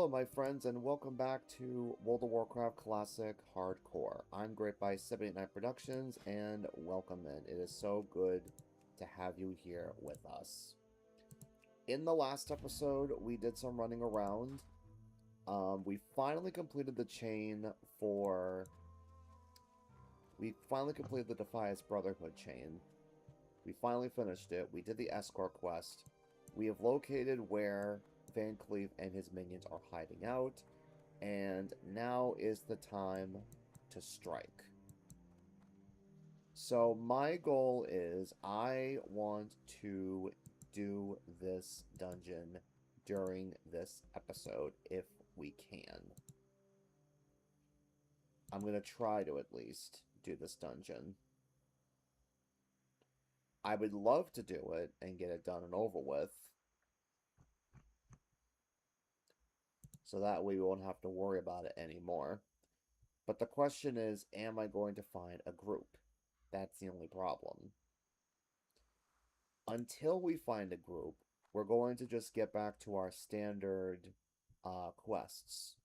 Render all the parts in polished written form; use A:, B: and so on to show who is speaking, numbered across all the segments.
A: Hello, my friends, and welcome back to World of Warcraft Classic Hardcore. I'm Great by 789 Productions, and welcome in. It is so good to have you here with us. In the last episode, we did some running around. We finally completed the chain for... We finally completed the Defias Brotherhood chain. We finally finished it. We did the escort quest. We have located where VanCleef and his minions are hiding out, and now is the time to strike. So my goal is I want to do this dungeon during this episode if we can. I'm going to try to at least do this dungeon. I would love to do it and get it done and over with, so that way we won't have to worry about it anymore. But the question is, am I going to find a group? That's the only problem. Until we find a group, we're going to just get back to our standard quests.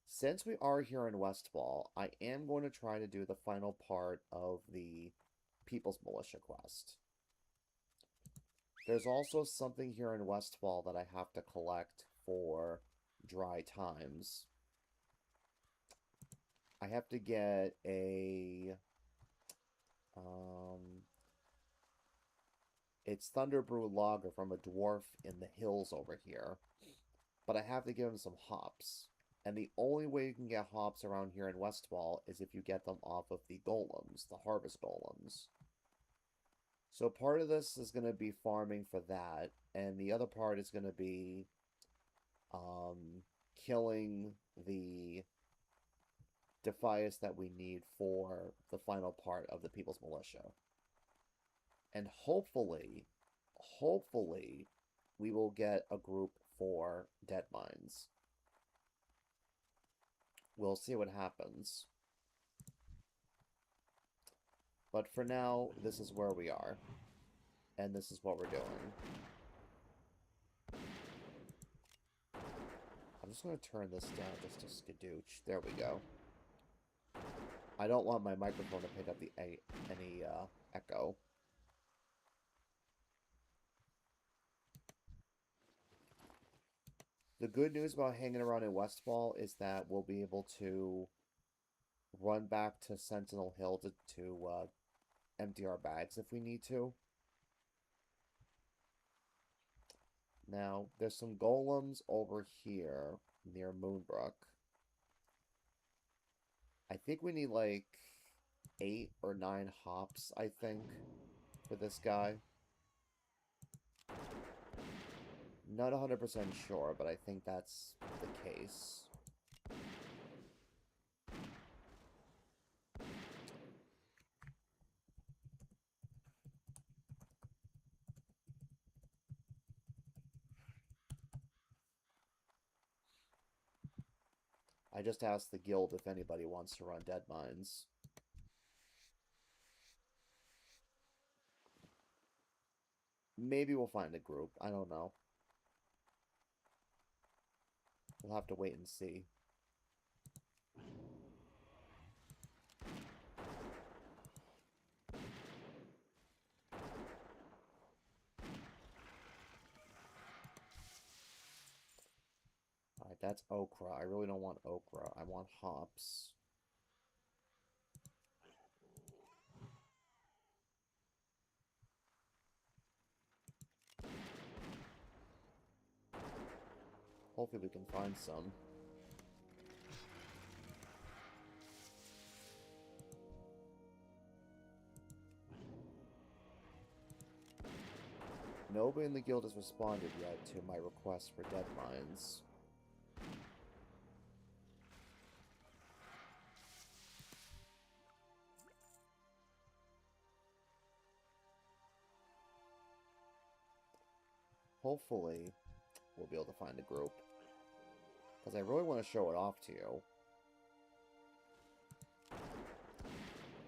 A: Since we are here in Westfall, I am going to try to do the final part of the People's Militia quest. There's also something here in Westfall that I have to collect for dry times. I have to get a... it's Thunderbrew Lager from a dwarf in the hills over here. But I have to give him some hops. And the only way you can get hops around here in Westfall is if you get them off of the golems, the harvest golems. So part of this is going to be farming for that, and the other part is going to be killing the Defias that we need for the final part of the People's Militia. And hopefully, we will get a group for Dead Mines. We'll see what happens. But for now, this is where we are. And this is what we're doing. I'm just going to turn this down just to skadooch. There we go. I don't want my microphone to pick up any echo. The good news about hanging around in Westfall is that we'll be able to run back to Sentinel Hill to empty our bags if we need to. Now, there's some golems over here near Moonbrook. I think we need like 8 or 9 hops, I think, for this guy. Not 100% sure, but I think that's the case. I just asked the guild if anybody wants to run Dead Mines. Maybe we'll find a group. I don't know. We'll have to wait and see. Alright, that's okra. I really don't want okra. I want hops. Hopefully we can find some. Nobody in the guild has responded yet to my request for Dead Mines. Hopefully, we'll be able to find a group. Because I really want to show it off to you.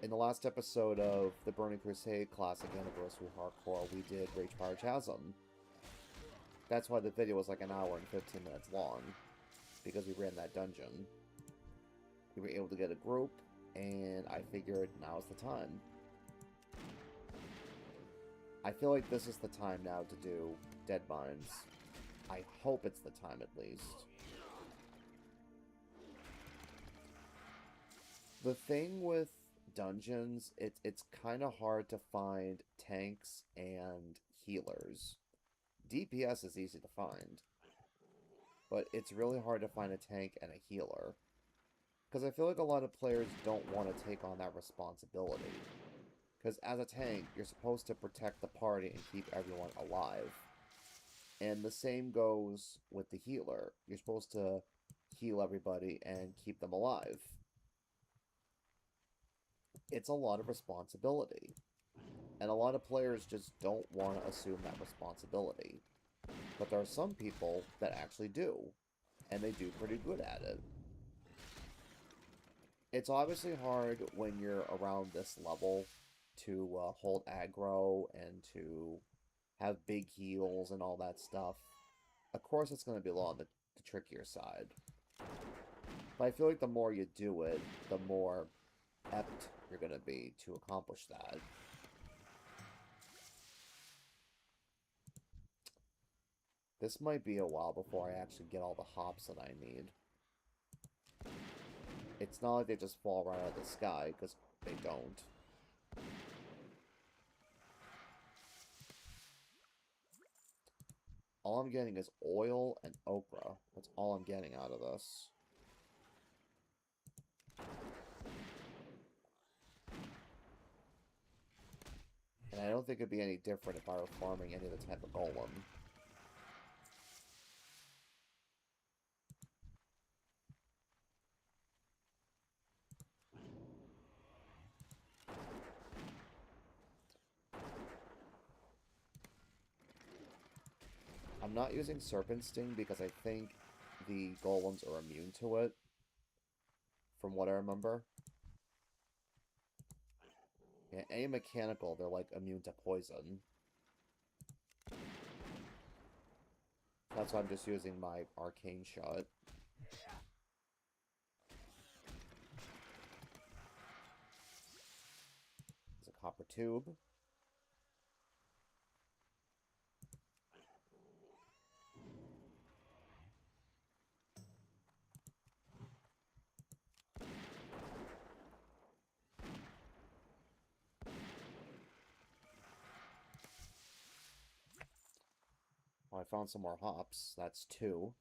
A: In the last episode of the Burning Crusade Classic Anniversary Hardcore, we did Ragefire Chasm. That's why the video was like an hour and 15 minutes long, because we ran that dungeon. We were able to get a group, and I figured now's the time. I feel like this is the time now to do Dead Mines. I hope it's the time at least. The thing with dungeons, it's kind of hard to find tanks and healers. DPS is easy to find, but it's really hard to find a tank and a healer. Because I feel like a lot of players don't want to take on that responsibility. Because as a tank, you're supposed to protect the party and keep everyone alive. And the same goes with the healer. You're supposed to heal everybody and keep them alive. It's a lot of responsibility. And a lot of players just don't want to assume that responsibility. But there are some people that actually do. And they do pretty good at it. It's obviously hard when you're around this level to hold aggro and to have big heals and all that stuff. Of course it's going to be a lot on the trickier side. But I feel like the more you do it, the more apt you're going to be to accomplish that. This might be a while before I actually get all the hops that I need. It's not like they just fall right out of the sky, because they don't. All I'm getting is oil and okra. That's all I'm getting out of this. And I don't think it'd be any different if I were farming any of the type of golem. I'm not using Serpent Sting because I think the golems are immune to it, from what I remember. Yeah, any mechanical, they're like immune to poison. That's why I'm just using my arcane shot. There's a copper tube. Oh, I found some more hops. That's 2.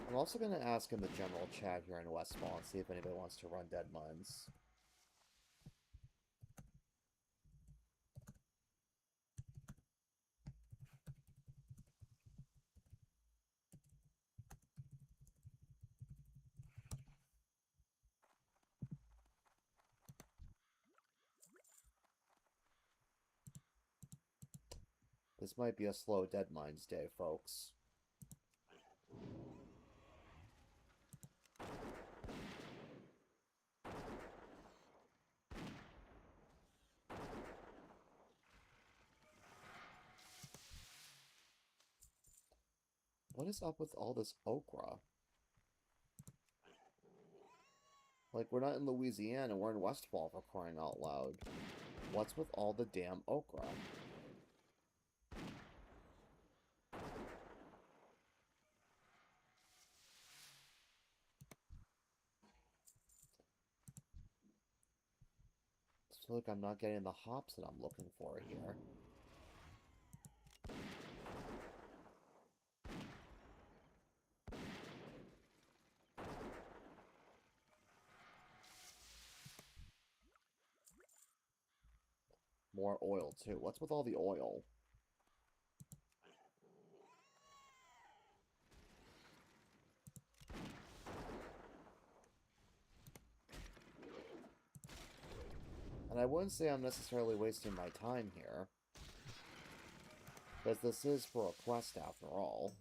A: I'm also going to ask in the general chat here in Westfall and see if anybody wants to run Dead Mines. This might be a slow Dead Mines day, folks. What is up with all this okra? Like, we're not in Louisiana, we're in Westfall for crying out loud. What's with all the damn okra? I feel like I'm not getting the hops that I'm looking for here. More oil, too. What's with all the oil? And I wouldn't say I'm necessarily wasting my time here, because this is for a quest after all.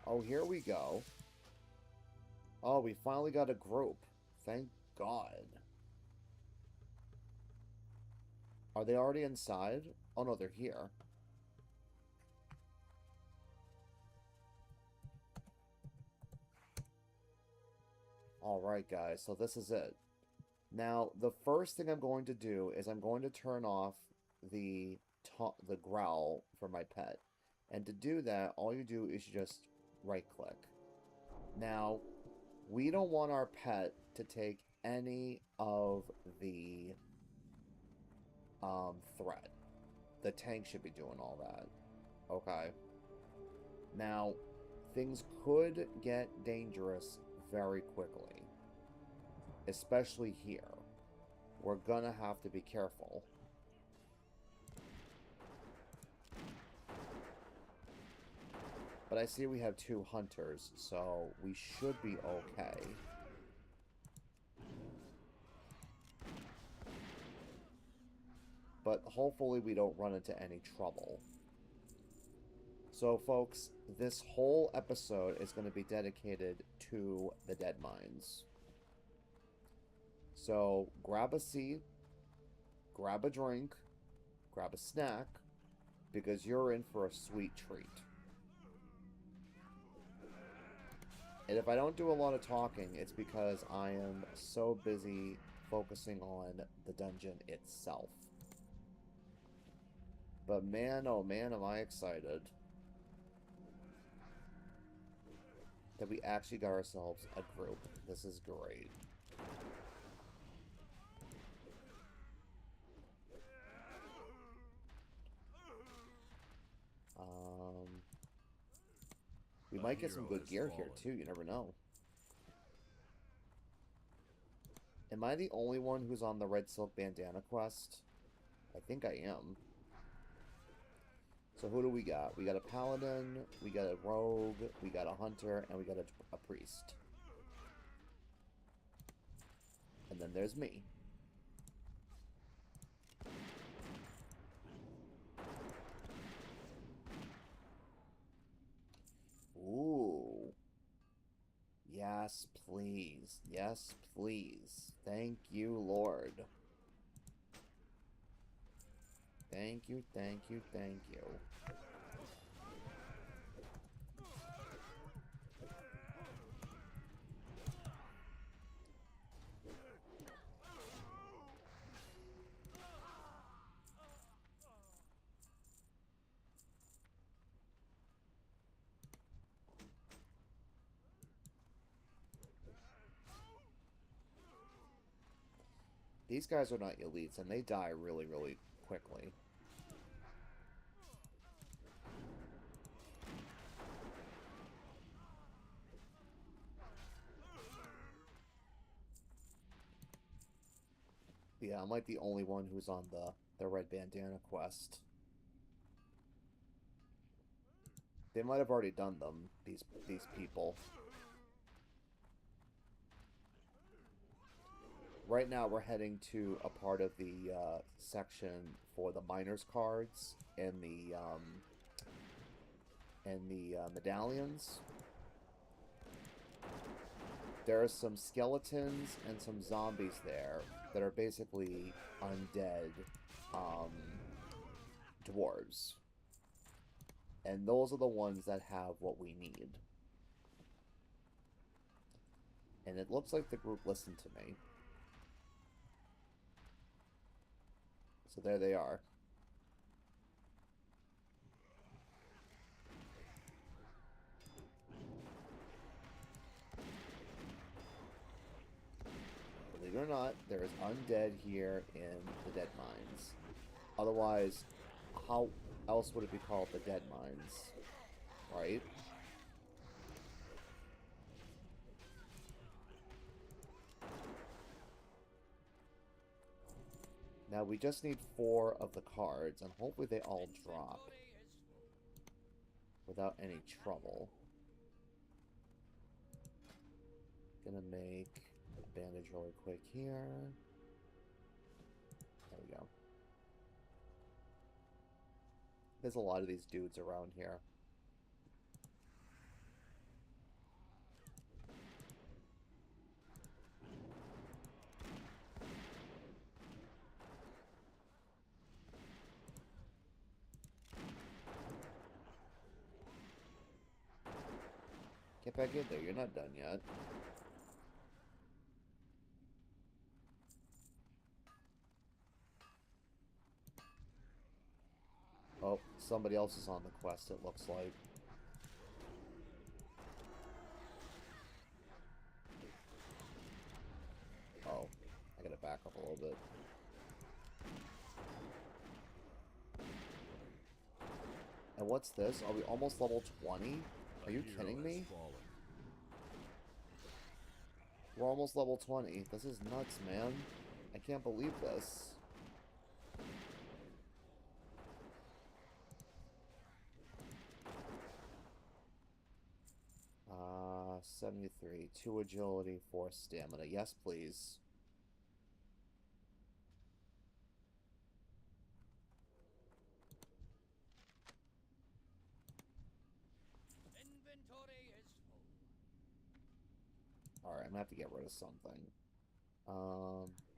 A: Oh, here we go. Oh, we finally got a group. Thank God. Are they already inside? Oh no, they're here. Alright guys, so this is it. Now, the first thing I'm going to do is I'm going to turn off the growl for my pet. And to do that, all you do is you just right-click. Now, we don't want our pet to take any of the threat. The tank should be doing all that. Okay. Now, things could get dangerous very quickly. Especially here. We're gonna have to be careful. But I see we have 2 hunters, so we should be okay. But hopefully we don't run into any trouble. So folks, this whole episode is going to be dedicated to the dead mines. So grab a seat, grab a drink, grab a snack, because you're in for a sweet treat. And if I don't do a lot of talking, it's because I am so busy focusing on the dungeon itself. But man, oh man, am I excited that we actually got ourselves a group. This is great. We might get some good gear here too, you never know. Am I the only one who's on the Red Silk Bandana quest? I think I am. So who do we got? We got a paladin, we got a rogue, we got a hunter, and we got a priest. And then there's me. Ooh. Yes, please. Yes, please. Thank you, Lord. Thank you, thank you, thank you. These guys are not elites, and they die really, really quickly. Yeah, I'm like the only one who's on the red bandana quest. They might have already done them, these people. Right now we're heading to a part of the section for the miners cards and the medallions. There are some skeletons and some zombies there that are basically undead dwarves. And those are the ones that have what we need. And it looks like the group listened to me. So there they are. Believe it or not, there is undead here in the dead mines. Otherwise, how else would it be called the dead mines? Right? Now we just need 4 of the cards, and hopefully they all drop without any trouble. Gonna make a bandage really quick here. There we go. There's a lot of these dudes around here. Get back in there, you're not done yet. Oh, somebody else is on the quest, it looks like. Oh, I gotta back up a little bit. And what's this? Are we almost level 20? Are you kidding me? We're almost level 20. This is nuts, man. I can't believe this. 73. 2 agility, 4 stamina. Yes, please.
B: Inventory is full.
A: Alright, I'm gonna have to get rid of something.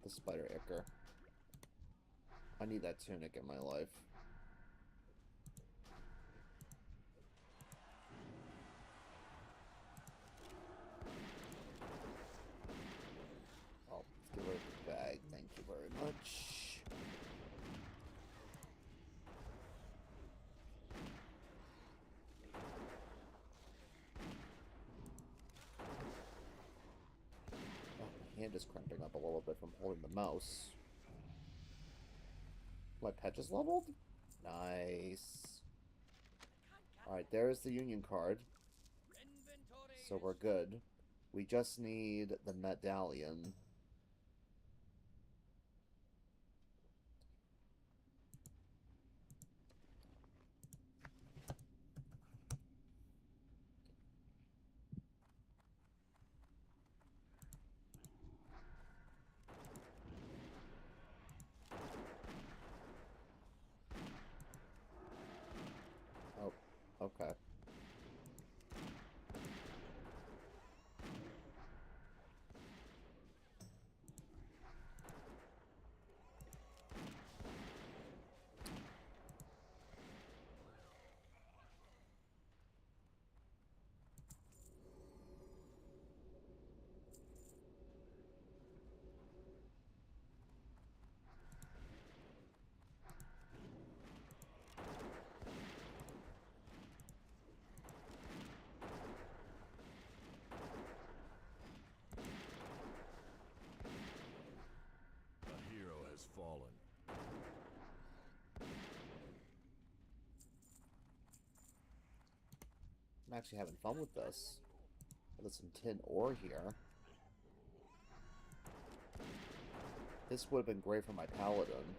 A: The spider ichor. I need that tunic in my life. Oh, let's get rid of the bag. Thank you very much. Oh, my hand is cramping up a little bit from holding the mouse. My pet just leveled? Nice. Alright, there's the union card. So we're good. We just need the medallion. Oh, okay.
B: Fallen.
A: I'm actually having fun with this. There's some tin ore here. This would have been great for my paladin.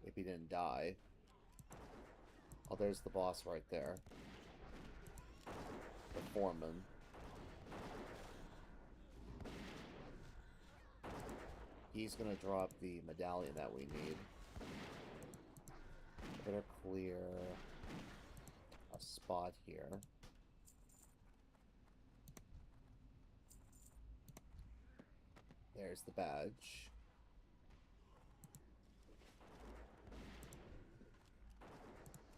A: If he didn't die. Oh, there's the boss right there. The foreman. He's gonna drop the medallion that we need. Better clear a spot here. There's the badge.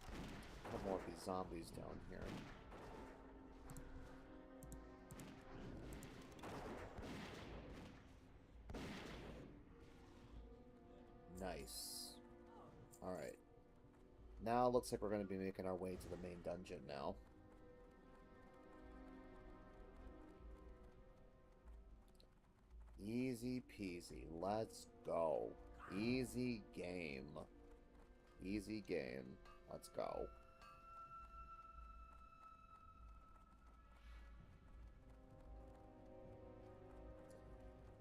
A: A couple more of these zombies down here. Nice. Alright. Now it looks like we're going to be making our way to the main dungeon now. Easy peasy. Let's go. Easy game. Easy game. Let's go.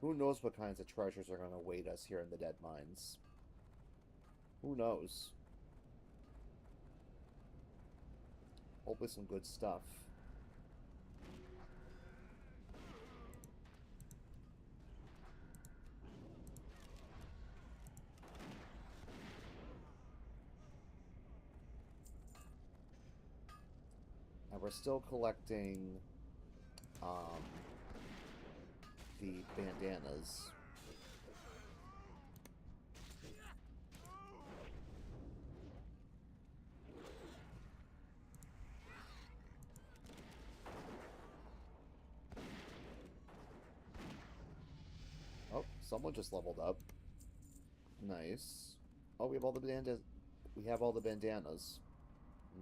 A: Who knows what kinds of treasures are going to await us here in the Dead Mines? Who knows? Hopefully some good stuff. And we're still collecting the bandanas. Someone just leveled up. Nice. Oh, we have all the bandanas. We have all the bandanas.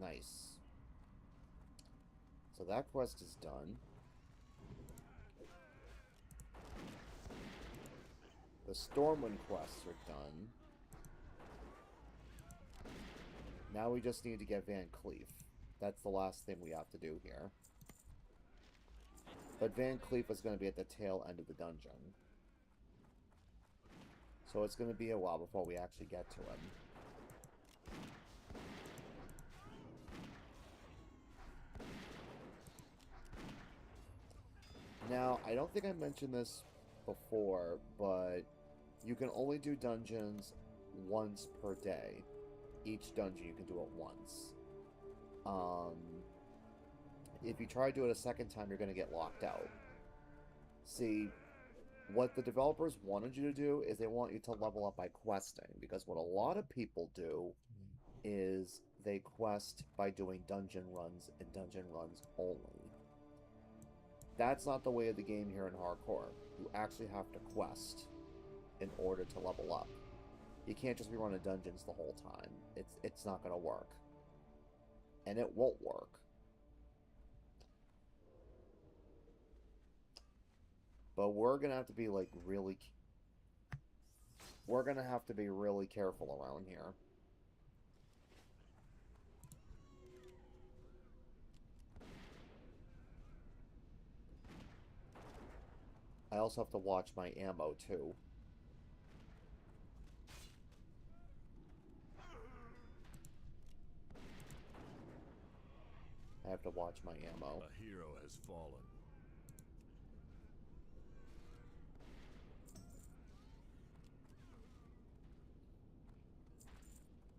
A: Nice. So that quest is done. The Stormwind quests are done. Now we just need to get VanCleef. That's the last thing we have to do here. But VanCleef is going to be at the tail end of the dungeon. So it's going to be a while before we actually get to him. Now, I don't think I mentioned this before, but you can only do dungeons once per day. Each dungeon you can do it once. If you try to do it a second time, you're going to get locked out. See, what the developers wanted you to do is they want you to level up by questing, because what a lot of people do is they quest by doing dungeon runs and dungeon runs only. That's not the way of the game here in Hardcore. You actually have to quest in order to level up. You can't just be running dungeons the whole time. It's not going to work. And it won't work. But we're going to have to be, like, really... We're going to have to be really careful around here. I also have to watch my ammo, too. I have to watch my ammo.
B: A hero has fallen.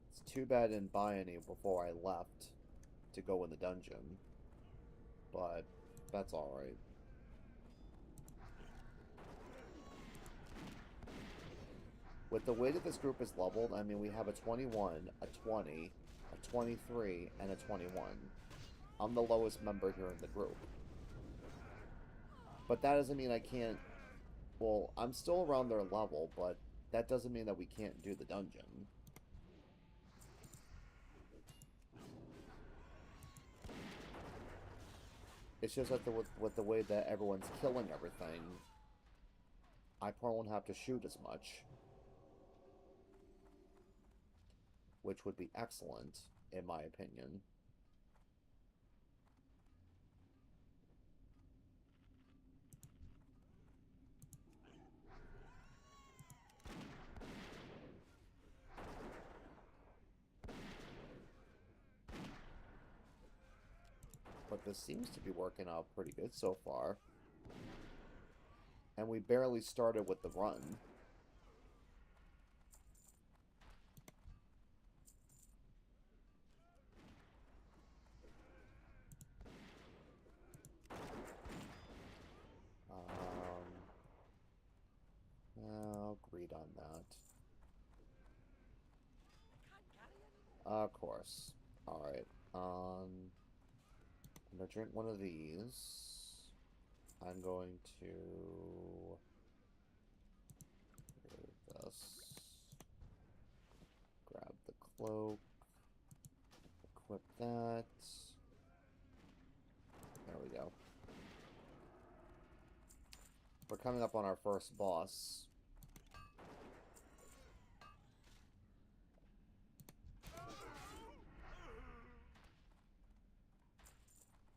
A: It's too bad I didn't buy any before I left to go in the dungeon. But that's alright. With the way that this group is leveled, I mean, we have a 21, a 20, a 23, and a 21. I'm the lowest member here in the group. But that doesn't mean I can't... Well, I'm still around their level, but that doesn't mean that we can't do the dungeon. It's just that with the way that everyone's killing everything, I probably won't have to shoot as much. Which would be excellent, in my opinion. But this seems to be working out pretty good so far. And we barely started with the run. Agreed on that. Of course. Alright. I'm gonna drink one of these. I'm going to remove this. Grab the cloak. Equip that. There we go. We're coming up on our first boss.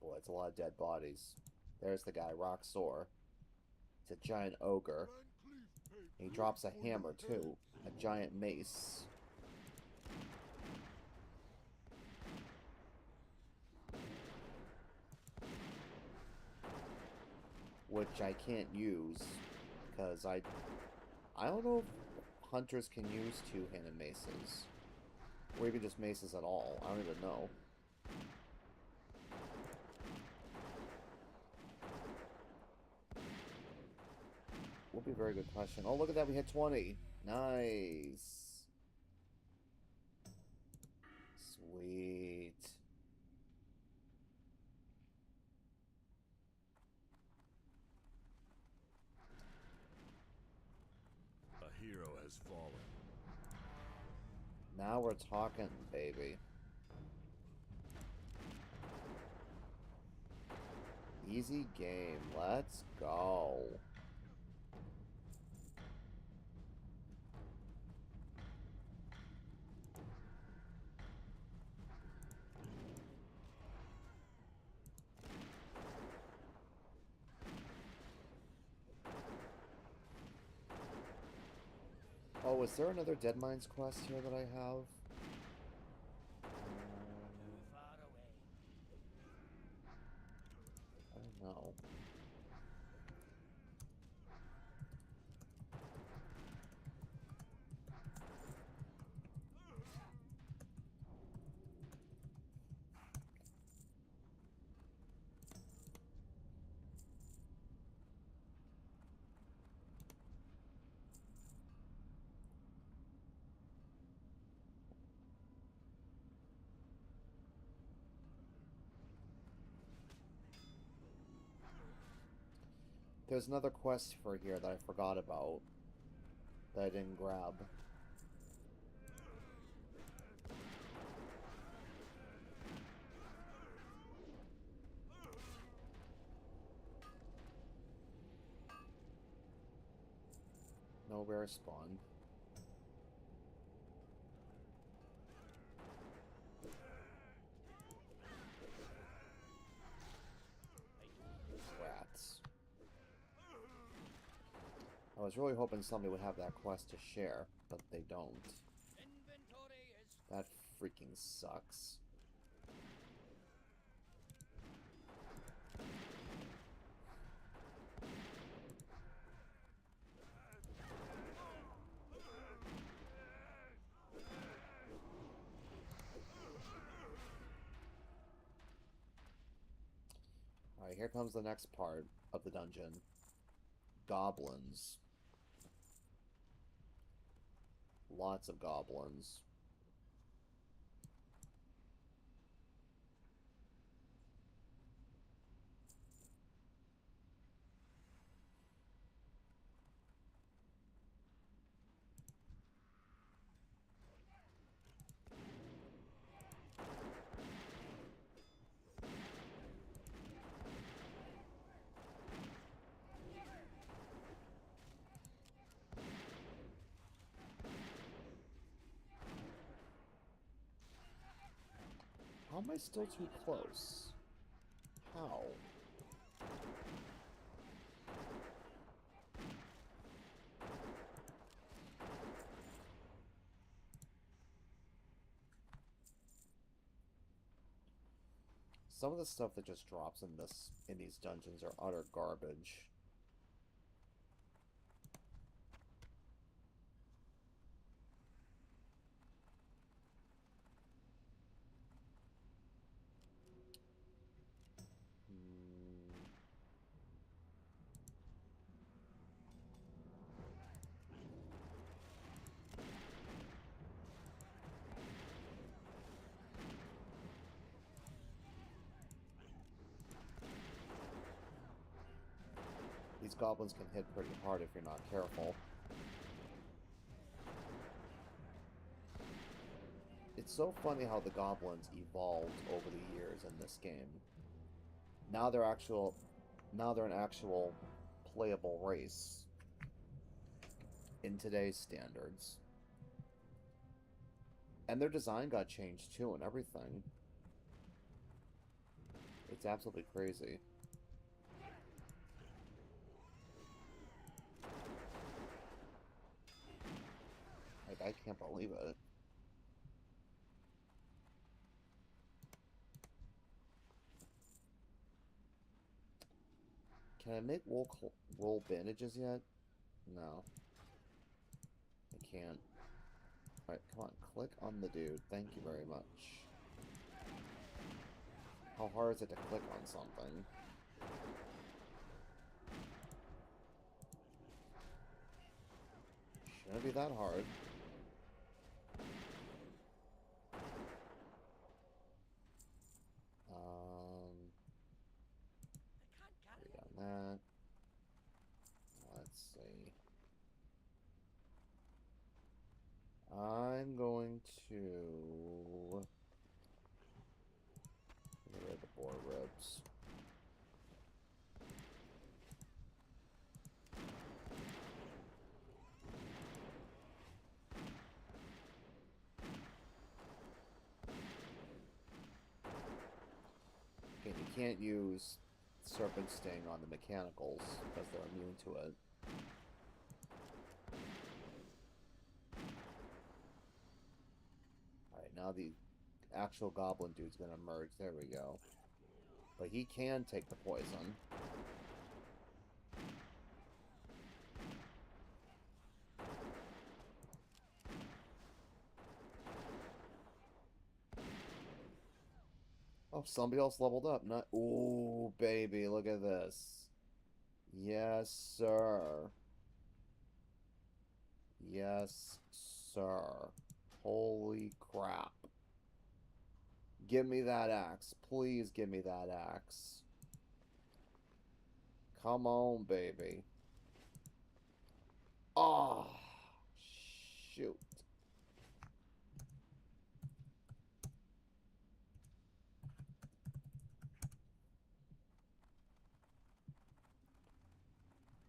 A: Boy, it's a lot of dead bodies. There's the guy, Roxor. It's a giant ogre. He drops a hammer, too. A giant mace. Which I can't use, because I don't know if hunters can use two-handed maces. Or even just maces at all. I don't even know. Would be a very good question. Oh, look at that, we hit 20. Nice. Sweet.
B: has fallen.
A: Now we're talking, baby. Easy game. Let's go. Oh, is there another Dead Mines quest here that I have? I don't know. There's another quest for here that I forgot about that I didn't grab. No rare spawn. Rats. I was really hoping somebody would have that quest to share, but they don't. That freaking sucks. Alright, here comes the next part of the dungeon. Goblins. Lots of goblins. How am I still too close? How? Some of the stuff that just drops in these dungeons are utter garbage. These goblins can hit pretty hard if you're not careful. It's so funny how the goblins evolved over the years in this game. Now they're an actual playable race in today's standards. And their design got changed too and everything. It's absolutely crazy. Like, I can't believe it. Can I make wool bandages yet? No. I can't. Alright, come on. Click on the dude. Thank you very much. How hard is it to click on something? Shouldn't be that hard. Already done that. Let's see. can't use Serpent Sting on the mechanicals because they're immune to it. Alright, now the actual goblin dude's gonna emerge. There we go. But he can take the poison. Oh, somebody else leveled up. Not. Ooh, baby, look at this. Yes, sir. Yes, sir. Holy crap. Give me that axe. Please give me that axe. Come on, baby. Oh, shoot.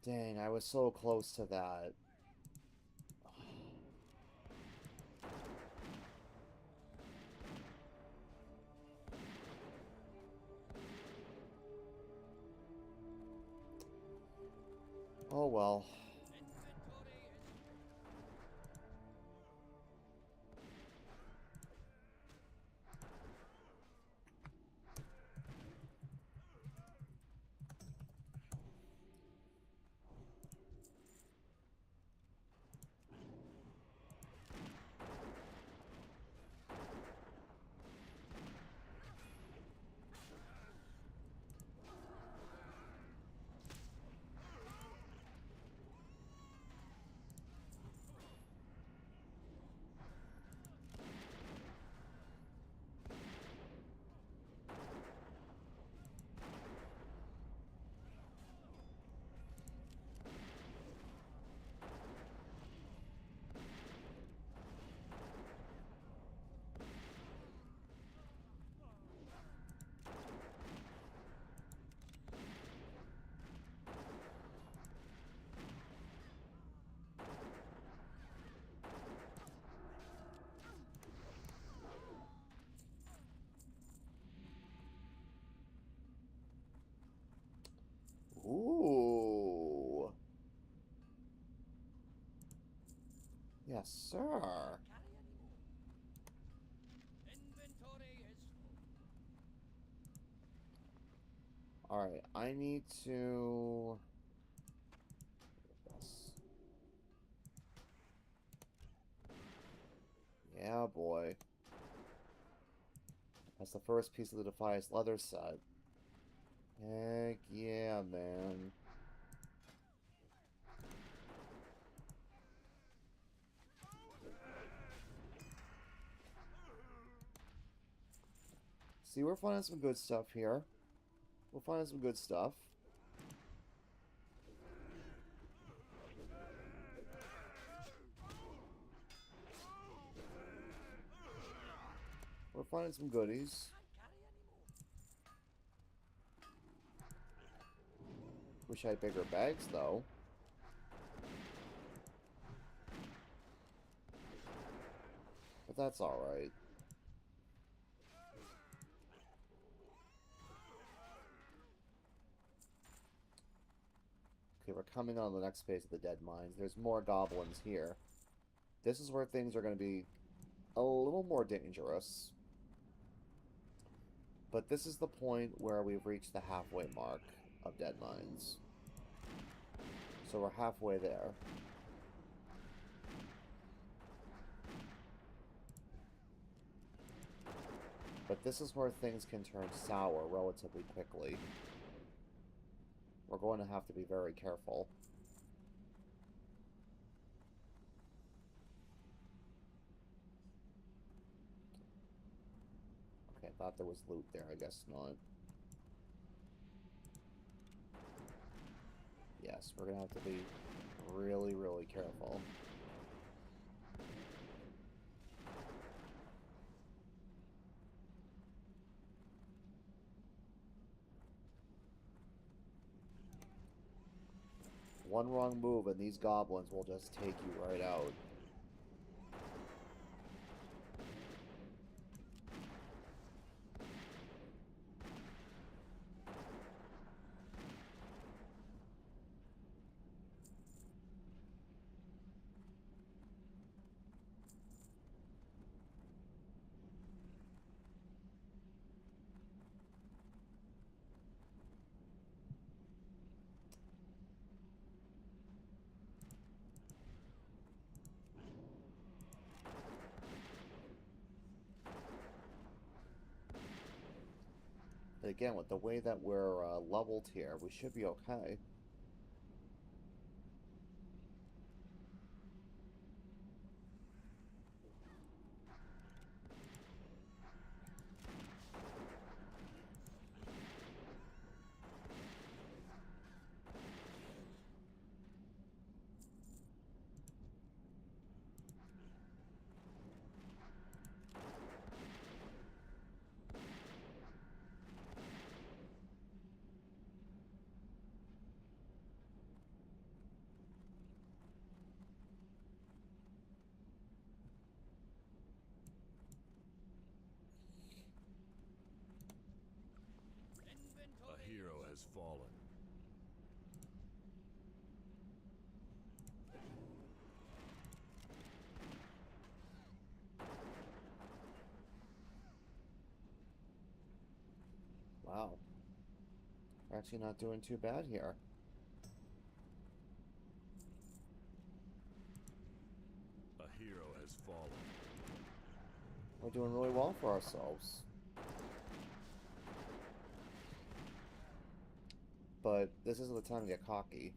A: Dang, I was so close to that. Oh well. Ooh. Yes, sir. Alright, I need to... Yeah, boy. That's the first piece of the Defiance leather set. Heck yeah, man. See, we're finding some good stuff here. We're finding some good stuff. We're finding some goodies. Wish I had bigger bags, though. But that's alright. Okay, we're coming on the next phase of the Dead Mines. There's more goblins here. This is where things are going to be a little more dangerous. But this is the point where we've reached the halfway mark of Dead Mines. So we're halfway there. But this is where things can turn sour relatively quickly. We're going to have to be very careful. Okay, I thought there was loot there. I guess not. Yes, we're going to have to be really, really careful. One wrong move and these goblins will just take you right out. again, with the way that we're leveled here, we should be okay.
B: A hero has fallen.
A: Wow. We're actually not doing too bad here.
B: A hero has fallen.
A: We're doing really well for ourselves. But this isn't the time to get cocky.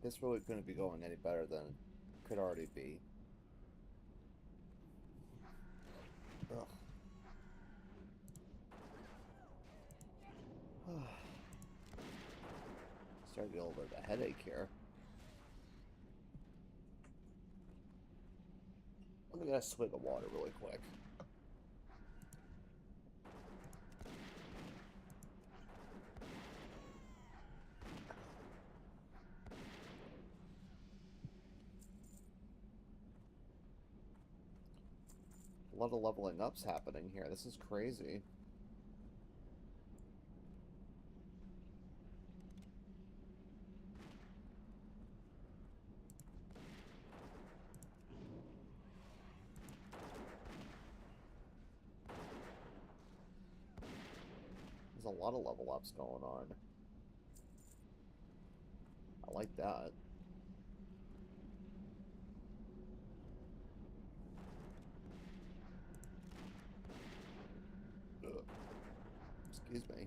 A: This really couldn't be going any better than it could already be. Ugh. Starting to get a little bit of a headache here. Let me get a swig of water really quick. A lot of leveling up's happening here. This is crazy. There's a lot of level ups going on. I like that. Ugh. Excuse me.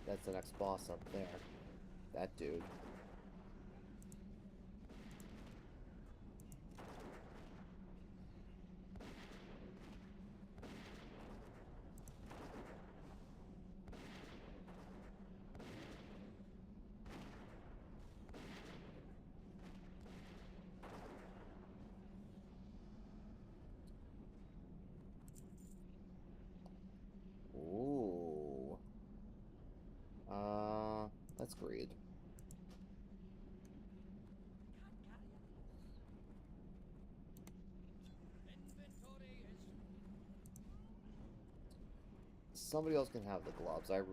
A: That's the next boss up there. That dude. Ooh. That's greed. Somebody else can have the gloves. I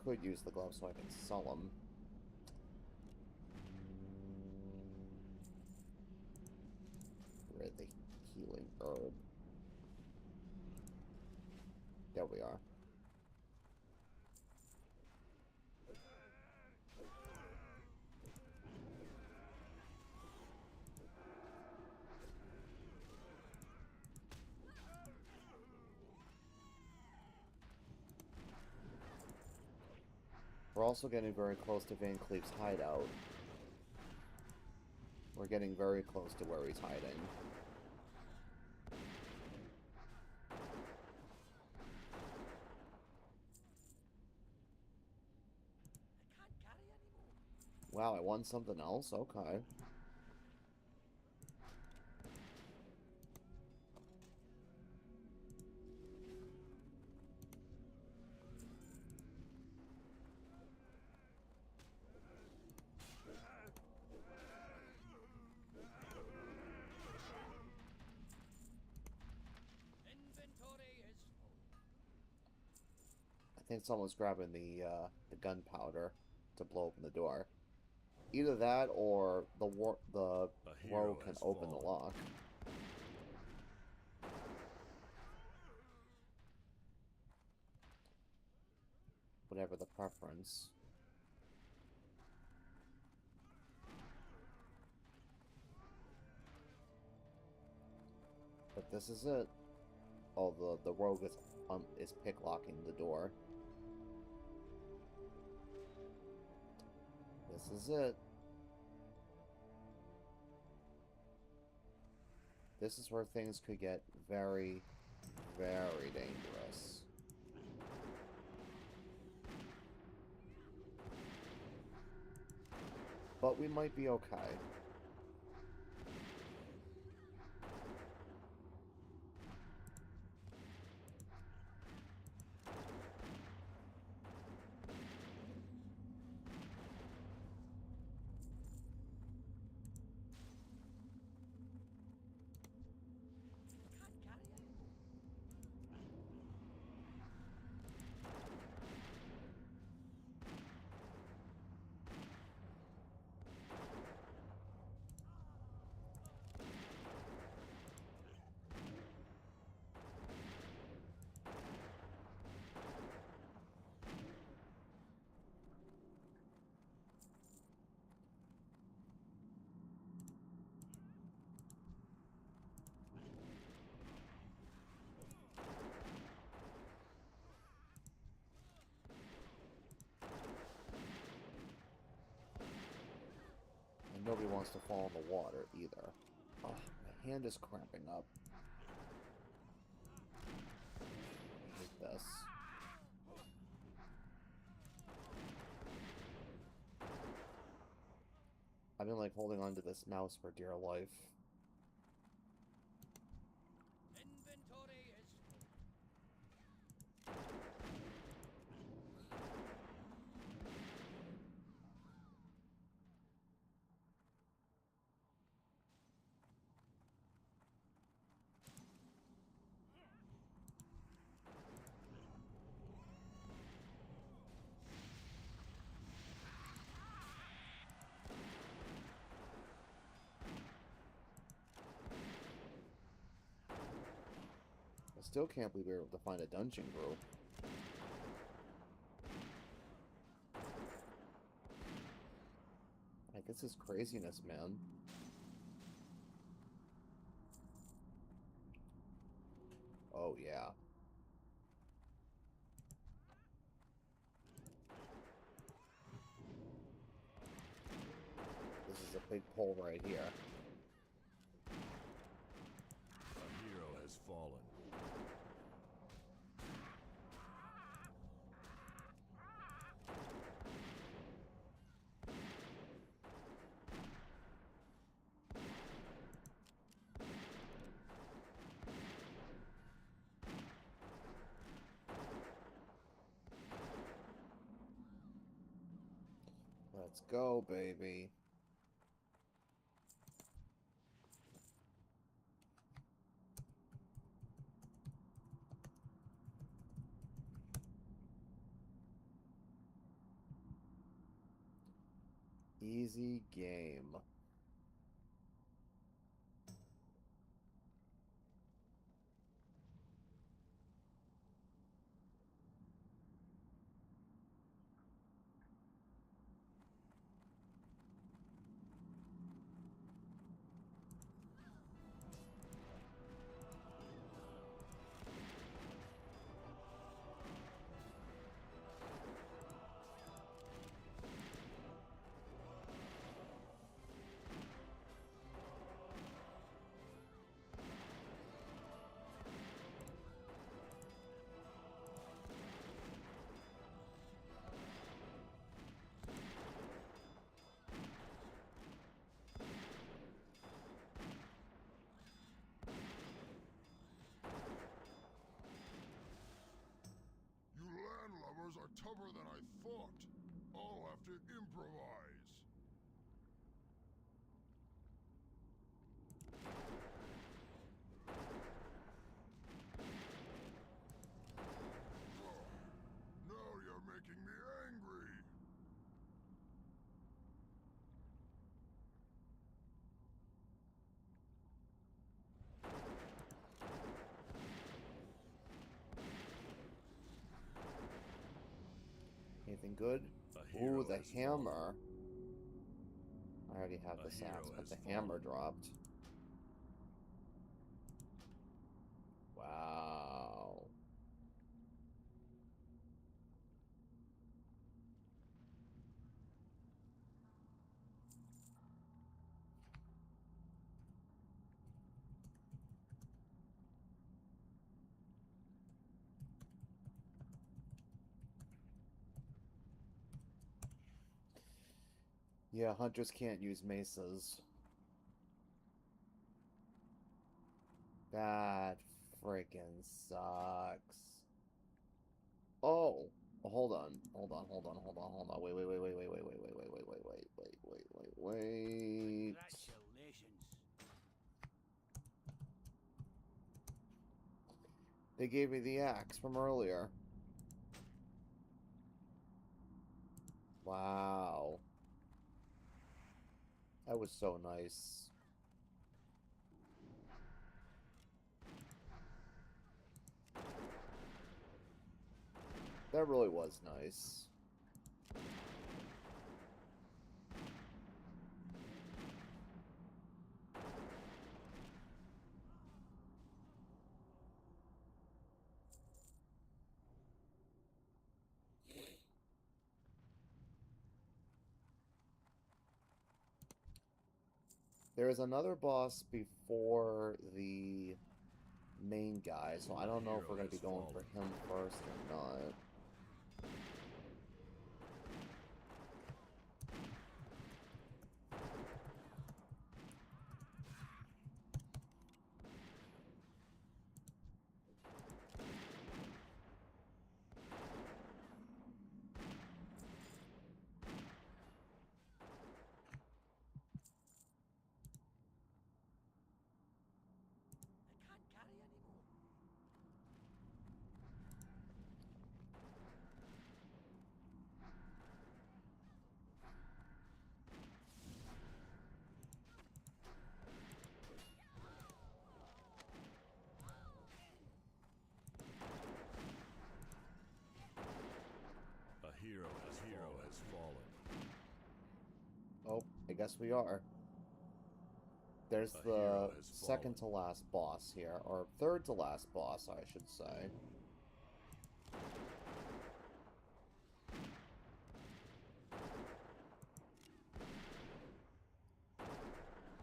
A: could use the gloves so I can sell them. Where's the healing herb? There we are. We're also getting very close to VanCleef's hideout. We're getting very close to where he's hiding. Wow, I won something else? Okay. I think someone's grabbing the gunpowder to blow open the door. Either that or the rogue can open the lock. Whatever the preference. But this is it. Oh, the rogue is picklocking the door. This is it. This is where things could get very, very dangerous. But we might be okay. Nobody wants to fall in the water, either. Oh, my hand is cramping up. I hate this. I've been, like, holding on to this mouse for dear life. I still can't believe we were able to find a dungeon group. Like, this is craziness, man. Oh, yeah. This is a big pole right here.
B: A hero has fallen.
A: Let's go, baby. Easy game.
B: cover than I thought. I'll have to improvise. Oh, now you're making me angry.
A: Anything good?
B: A
A: Ooh,
B: hero
A: the
B: has
A: hammer. I already have
B: A
A: this
B: hero
A: axe, but
B: has
A: the
B: fallen.
A: hammer dropped. Wow. Yeah, hunters can't use mesas. That freaking sucks. Oh, hold on. Wait.
C: Congratulations.
A: They gave me the axe from earlier. Wow. That was so nice. That really was nice. There's another boss before the main guy, so I don't know if we're going to be going for him first or not.
C: I can't carry anymore.
B: A hero has fallen.
A: Oh, I guess we are. There's
B: A
A: the
B: hero has
A: second to last boss here, or third to last boss, I should say.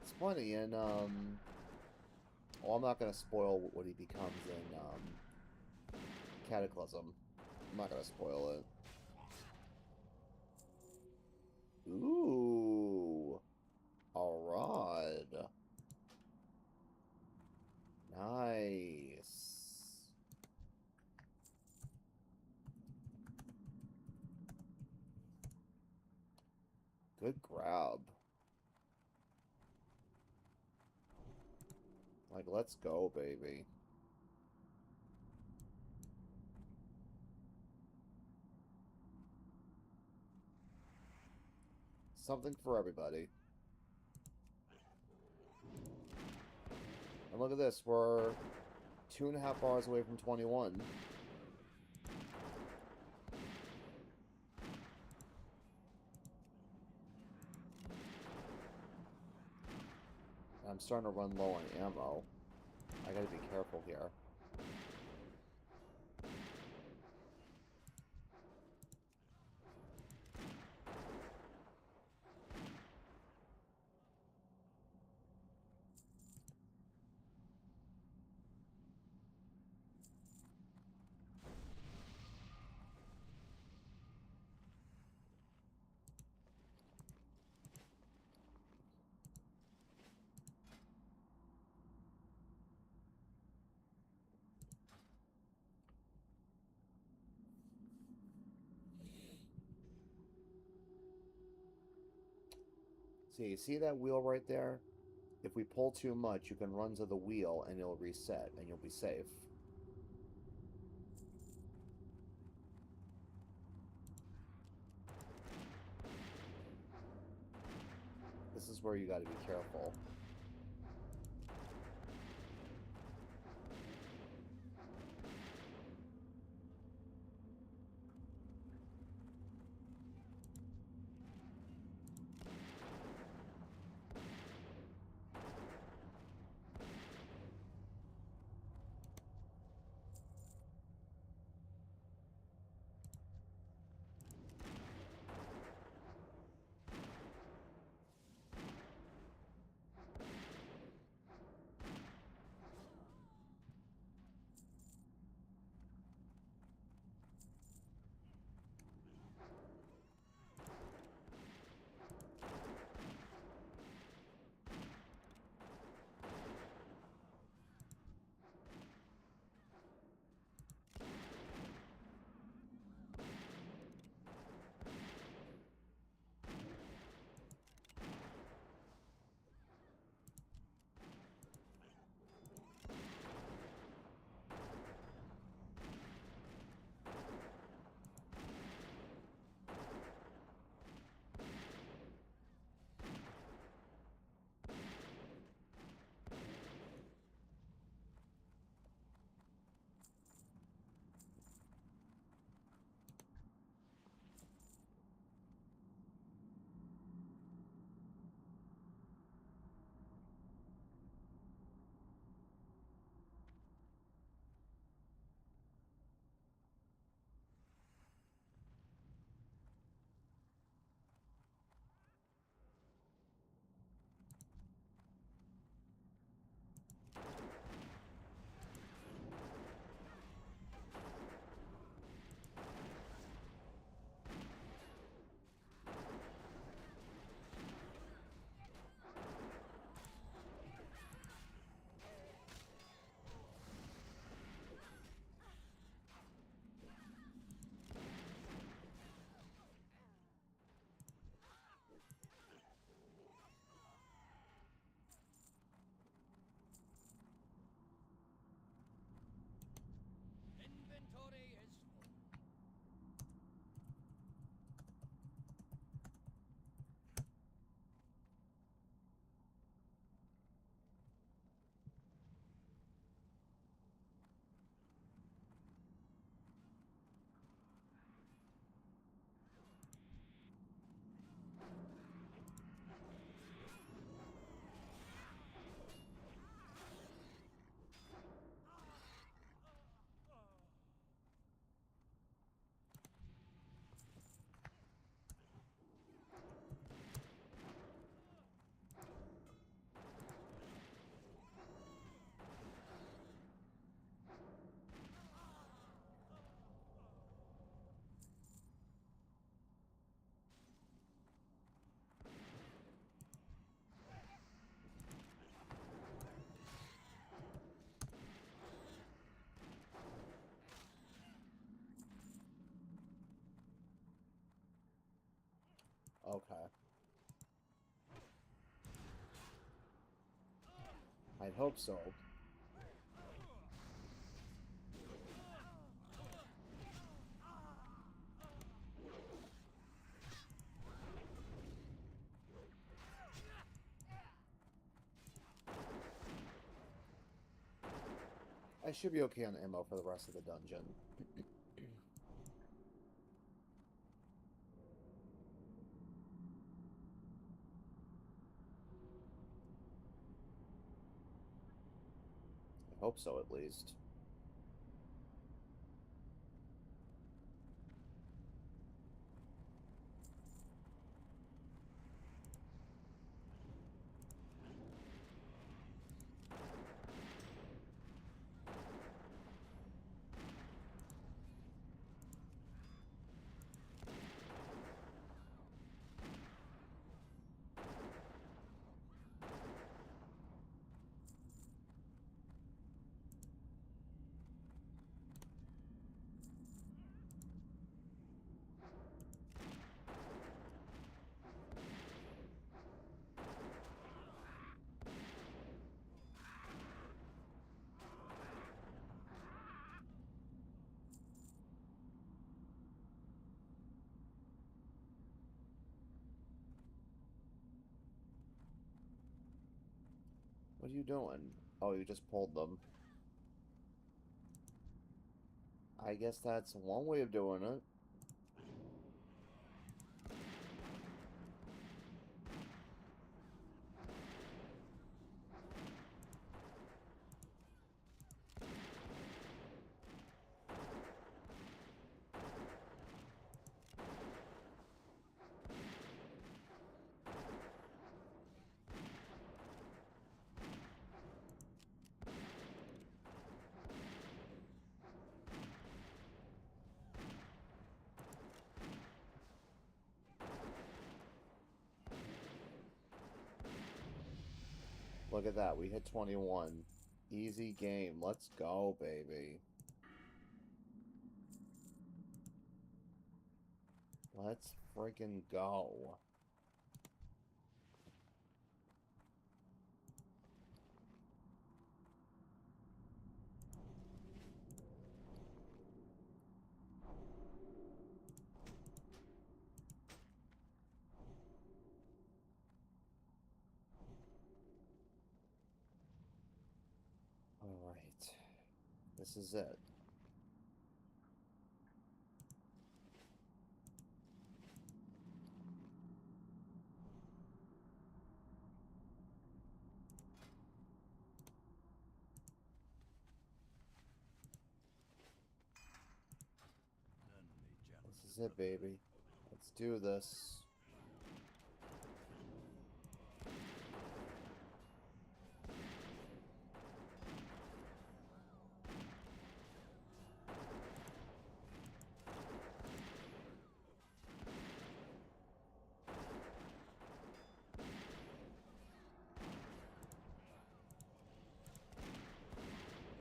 A: It's funny, and well, I'm not gonna spoil what he becomes in Cataclysm. I'm not gonna spoil it. Ooh, a rod. Nice. Good grab. Like, let's go, baby. Something for everybody. And look at this, we're 2.5 hours away from 21. I'm starting to run low on ammo. I gotta be careful here. See that wheel right there? If we pull too much, you can run to the wheel and it'll reset and you'll be safe. This is where you gotta be careful.
C: Inventory is full.
A: Okay. I'd hope so. I should be okay on ammo for the rest of the dungeon. I hope so, at least. What are you doing? Oh, you just pulled them. I guess that's one way of doing it. Look at that, we hit 21. Easy game. Let's go, baby. Let's freaking go. Alright. This is it. This is it, baby. Let's do this.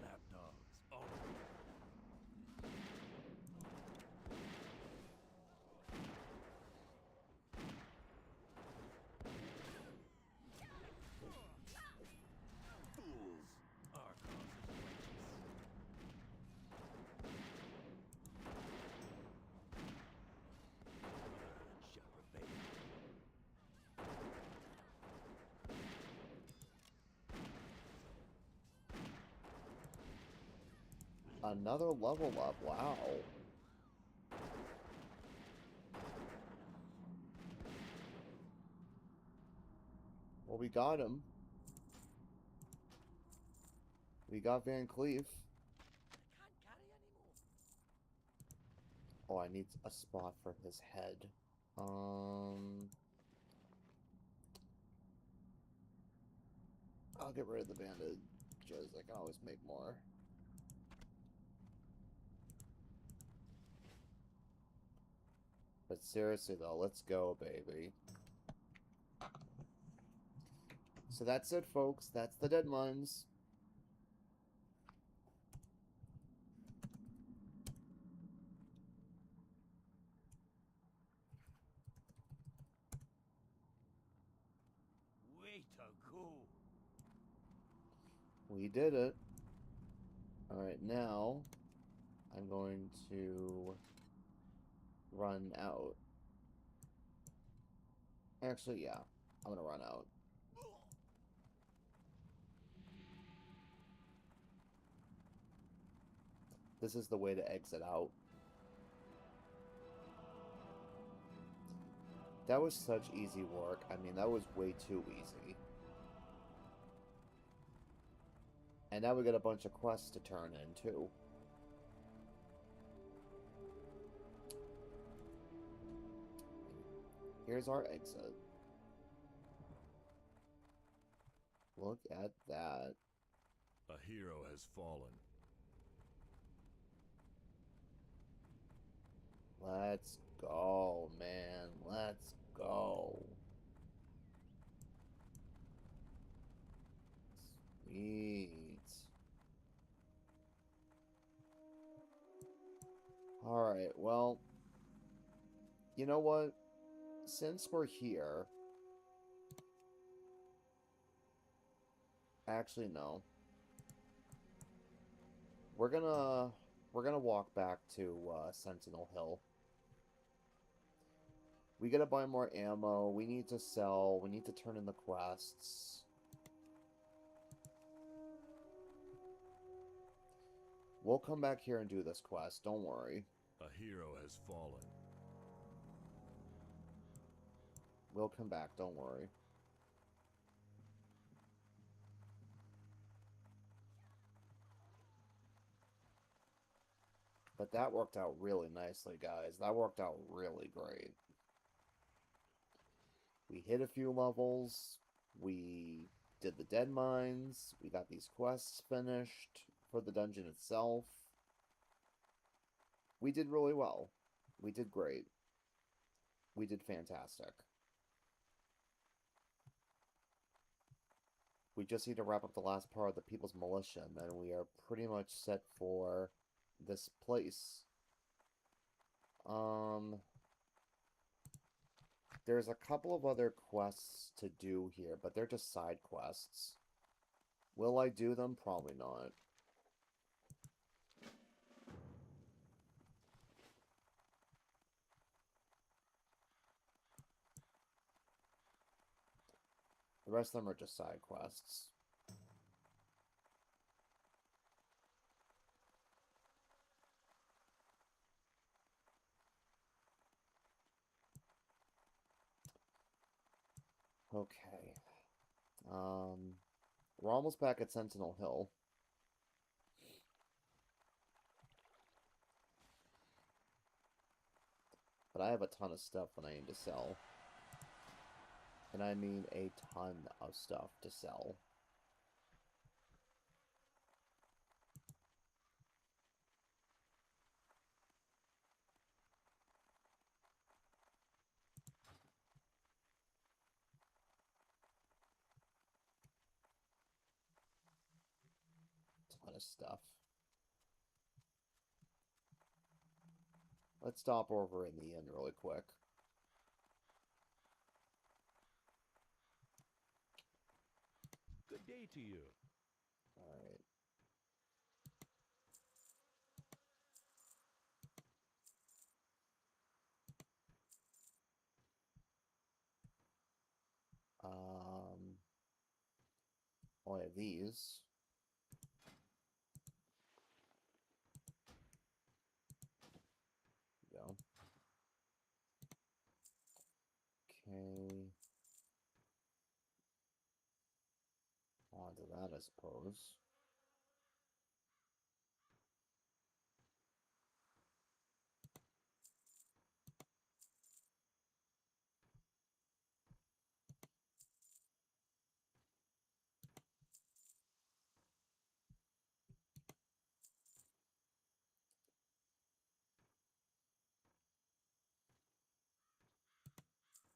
C: Lapdogs. Oh.
B: Fools!
C: Our cause is righteous. Motherhood shall prevail.
A: Another level up. Wow. Well, we got him. We got VanCleef.
C: I can't carry anymore.
A: Oh, I need a spot for his head. I'll get rid of the bandages. I can always make more. But seriously though, let's go, baby. So that's it, folks. That's the dead ones.
C: Way to go.
A: We did it. Alright, now I'm going to run out. Actually, yeah. I'm gonna run out. This is the way to exit out. That was such easy work. I mean, that was way too easy. And now we got a bunch of quests to turn in, too. Here's our exit. Look at that.
B: A hero has fallen.
A: Let's go, man. Let's go. Sweet. Alright, well, you know what? Since we're here... Actually, no. We're gonna walk back to Sentinel Hill. We gotta buy more ammo, we need to sell, we need to turn in the quests. We'll come back here and do this quest, don't worry.
B: A hero has fallen.
A: We'll come back, don't worry. But that worked out really nicely, guys. That worked out really great. We hit a few levels. We did the dead mines. We got these quests finished for the dungeon itself. We did really well. We did great. We did fantastic. We just need to wrap up the last part of the People's Militia, and then we are pretty much set for this place. There's a couple of other quests to do here, but they're just side quests. Will I do them? Probably not. The rest of them are just side quests. Okay. We're almost back at Sentinel Hill. But I have a ton of stuff that I need to sell. And I mean a ton of stuff to sell. Ton of stuff. Let's stop over in the inn really quick.
C: Good day to you.
A: Alright. Oh, I have these. There we go. Okay. On to that, I suppose.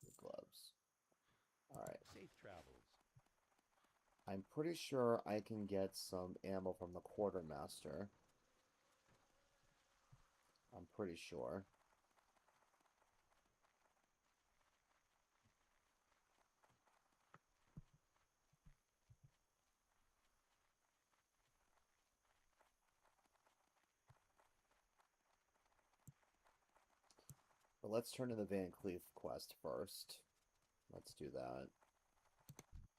A: The gloves. Alright.
C: Safe travels.
A: I'm pretty sure I can get some ammo from the quartermaster. I'm pretty sure. But let's turn to the VanCleef quest first. Let's do that.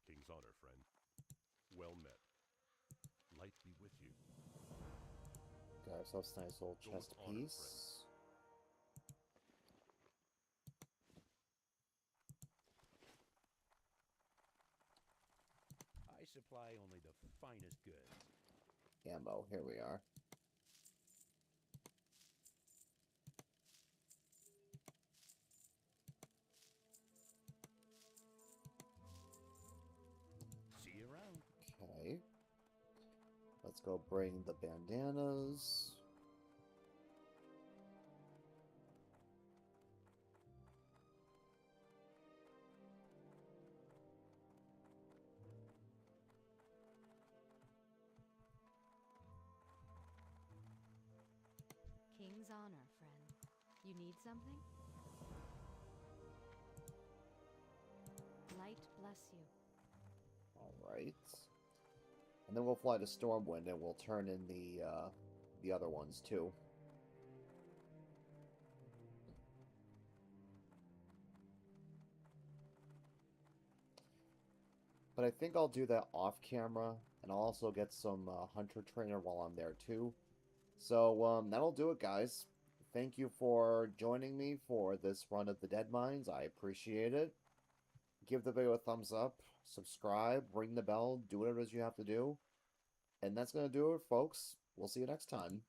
B: King's honor, friend. Well met. Light be with you.
A: Got ourselves a nice little
B: Go with
A: chest
B: honor,
A: piece.
C: I supply only the finest goods.
A: Ammo, here we are.
C: See you around.
A: Okay. Let's go bring the bandanas.
D: King's honor, friend. You need something? Light bless you.
A: Alright. And then we'll fly to Stormwind and we'll turn in the other ones too. But I think I'll do that off camera, and I'll also get some Hunter Trainer while I'm there too. So, that'll do it, guys. Thank you for joining me for this run of the Dead Mines. I appreciate it. Give the video a thumbs up, subscribe, ring the bell, do whatever it is you have to do. And that's going to do it, folks. We'll see you next time.